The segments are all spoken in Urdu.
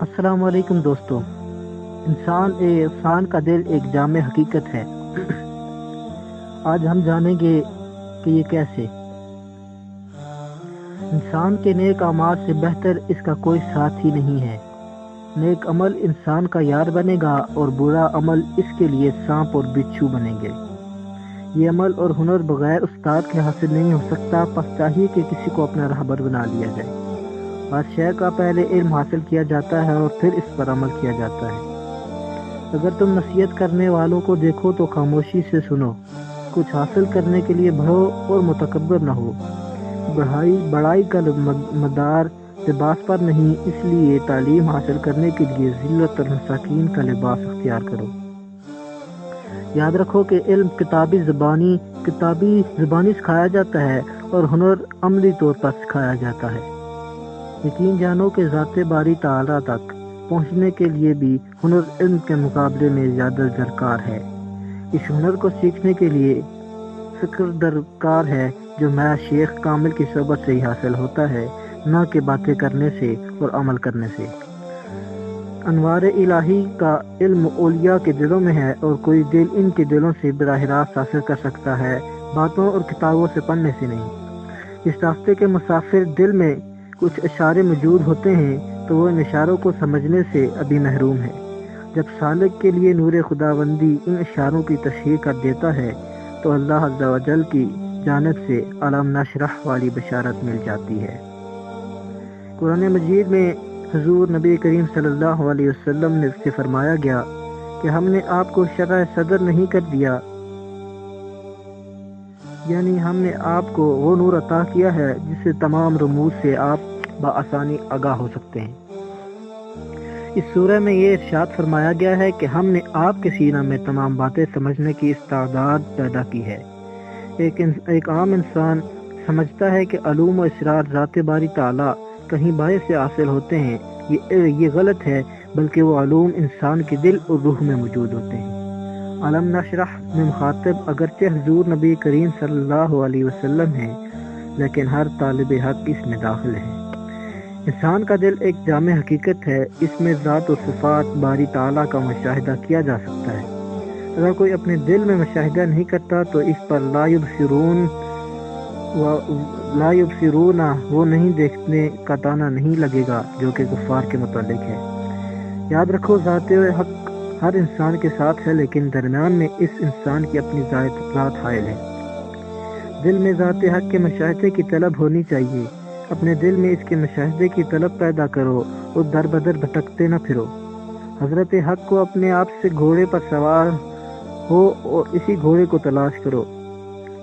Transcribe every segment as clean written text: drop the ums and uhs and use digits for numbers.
السلام علیکم دوستو۔ انسان کا دل ایک جامع حقیقت ہے۔ آج ہم جانیں گے کہ یہ کیسے۔ انسان کے نیک اعمال سے بہتر اس کا کوئی ساتھ ہی نہیں ہے۔ نیک عمل انسان کا یار بنے گا اور برا عمل اس کے لیے سانپ اور بچھو بنیں گے۔ یہ عمل اور ہنر بغیر استاد کے حاصل نہیں ہو سکتا، پس چاہیے کہ کسی کو اپنا رہبر بنا لیا جائے۔ ہر شے کا پہلے علم حاصل کیا جاتا ہے اور پھر اس پر عمل کیا جاتا ہے۔ اگر تم نصیحت کرنے والوں کو دیکھو تو خاموشی سے سنو۔ کچھ حاصل کرنے کے لیے بڑھو اور متکبر نہ ہو۔ بڑائی کا مدار لباس پر نہیں، اس لیے تعلیم حاصل کرنے کے لیے ذلت اور مساکین کا لباس اختیار کرو۔ یاد رکھو کہ علم کتابی زبانی سکھایا جاتا ہے اور ہنر عملی طور پر سکھایا جاتا ہے۔ یقین جانو کہ ذات باری تعالیٰ تک پہنچنے کے لیے بھی ہنر علم کے مقابلے میں زیادہ درکار ہے۔ اس ہنر کو سیکھنے کے لیے فکر درکار ہے جو میرا شیخ کامل کی صحبت سے ہی حاصل ہوتا ہے، نہ کہ باتیں کرنے سے اور عمل کرنے سے۔ انوار الہی کا علم اولیاء کے دلوں میں ہے اور کوئی دل ان کے دلوں سے براہ راست حاصل کر سکتا ہے، باتوں اور کتابوں سے پڑھنے سے نہیں۔ اس راستے کے مسافر دل میں کچھ اشارے موجود ہوتے ہیں تو وہ ان اشاروں کو سمجھنے سے ابھی محروم ہے۔ جب سالک کے لیے نور خداوندی ان اشاروں کی تشہیر کر دیتا ہے تو اللہ عز و جل کی جانب سے علم نشرح والی بشارت مل جاتی ہے۔ قرآن مجید میں حضور نبی کریم صلی اللہ علیہ وسلم نے سے فرمایا گیا کہ ہم نے آپ کو شرح صدر نہیں کر دیا، یعنی ہم نے آپ کو وہ نور عطا کیا ہے جس سے تمام رموز سے آپ بآسانی آگاہ ہو سکتے ہیں۔ اس سورہ میں یہ ارشاد فرمایا گیا ہے کہ ہم نے آپ کے سینہ میں تمام باتیں سمجھنے کی استعداد پیدا کی ہے۔ ایک عام انسان سمجھتا ہے کہ علوم و اسرار ذات باری تعالیٰ کہیں باہر سے حاصل ہوتے ہیں۔ یہ غلط ہے، بلکہ وہ علوم انسان کے دل اور روح میں موجود ہوتے ہیں۔ علم نشرح میں مخاطب اگرچہ حضور نبی کریم صلی اللہ علیہ وسلم ہے، لیکن ہر طالب حق اس میں داخل ہے۔ انسان کا دل ایک جامع حقیقت ہے، اس میں ذات و صفات باری تعالیٰ کا مشاہدہ کیا جا سکتا ہے۔ اگر کوئی اپنے دل میں مشاہدہ نہیں کرتا تو اس پر لا یبصرون وہ نہیں دیکھنے کا تانا نہیں لگے گا، جو کہ کفار کے متعلق ہے۔ یاد رکھو ذات حق ہر انسان کے ساتھ ہے، لیکن درمیان میں اس انسان کی اپنی ذات حائل ہے۔ دل میں ذات حق کے مشاہدے کی طلب ہونی چاہیے۔ اپنے دل میں اس کے مشاہدے کی طلب پیدا کرو اور در بدر بھٹکتے نہ پھرو۔ حضرت حق کو اپنے آپ سے گھوڑے پر سوار ہو اور اسی گھوڑے کو تلاش کرو۔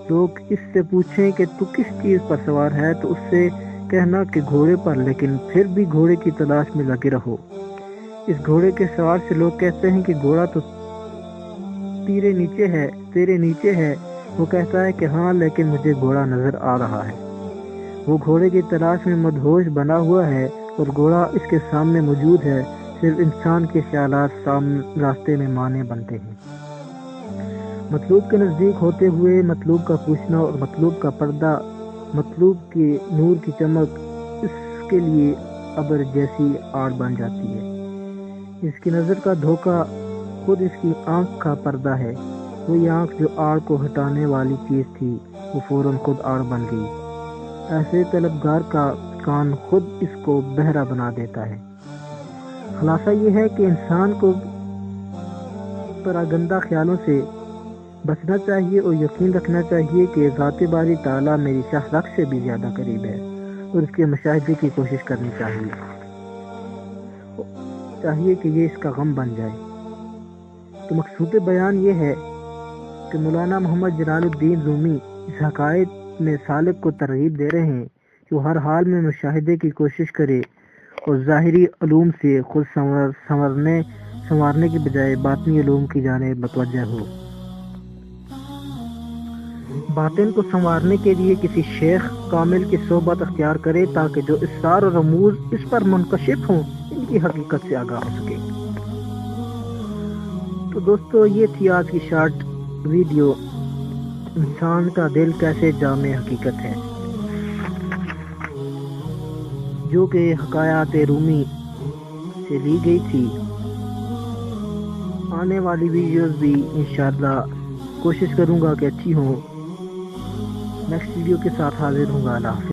لوگ اس سے پوچھیں کہ تو کس چیز پر سوار ہے تو اس سے کہنا کہ گھوڑے پر، لیکن پھر بھی گھوڑے کی تلاش میں لگے رہو۔ اس گھوڑے کے سوار سے لوگ کہتے ہیں کہ گھوڑا تو تیرے نیچے ہے۔ وہ کہتا ہے کہ ہاں، لیکن مجھے گھوڑا نظر آ رہا ہے۔ وہ گھوڑے کی تلاش میں مدہوش بنا ہوا ہے اور گھوڑا اس کے سامنے موجود ہے، صرف انسان کے خیالات راستے میں مانے بنتے ہیں۔ مطلوب کے نزدیک ہوتے ہوئے مطلوب کا پوچھنا اور مطلوب کا پردہ، مطلوب کے نور کی چمک اس کے لیے ابر جیسی آڑ بن جاتی ہے۔ اس کی نظر کا دھوکہ خود اس کی آنکھ کا پردہ ہے۔ وہی آنکھ جو آڑ کو ہٹانے والی چیز تھی، وہ فوراً خود آڑ بن گئی۔ ایسے طلبگار کا کان خود اس کو بہرا بنا دیتا ہے۔ خلاصہ یہ ہے کہ انسان کو پراگندہ خیالوں سے بچنا چاہیے اور یقین رکھنا چاہیے کہ ذات باری تعالیٰ میری شاہ رخ سے بھی زیادہ قریب ہے، اور اس کے مشاہدے کی کوشش کرنی چاہیے کہ یہ اس کا غم بن جائے۔ تو مقصود بیان یہ ہے کہ مولانا محمد جلال الدین رومی اس حقائق میں سالک کو ترغیب دے رہے ہیں کہ وہ ہر حال میں مشاہدے کی کوشش کرے اور ظاہری علوم سے خود سنوارنے کی بجائے باطنی علوم کی جانب متوجہ ہو۔ باطن کو سنوارنے کے لیے کسی شیخ کامل کی صحبت اختیار کرے تاکہ جو اسرار اور رموز اس پر منکشف ہوں ان کی حقیقت سے آگاہ ہو سکے۔ تو دوستو، یہ تھی آج کی شارٹ ویڈیو، انسان کا دل کیسے جامع حقیقت ہے، جو کہ حکایات رومی سے سے لی گئی تھی۔ آنے والی ویڈیوز بھی انشاءاللہ کوشش کروں گا کہ اچھی ہوں۔ نیکسٹ ویڈیو کے ساتھ حاضر ہوں گا۔ اللہ حافظ۔